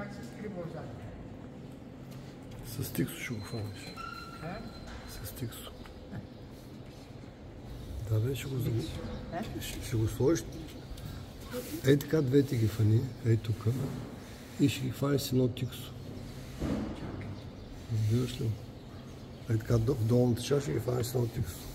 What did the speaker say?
как се скри бозата. С тиксо ще го фанеш. С тиксо. Да бе, ще го сложиш. Ей така двете ги фани, ей тука. И ще ги фанеш с едно тиксо. Разбираш ли? Ей така в долната част ще ги фанеш с едно тиксо.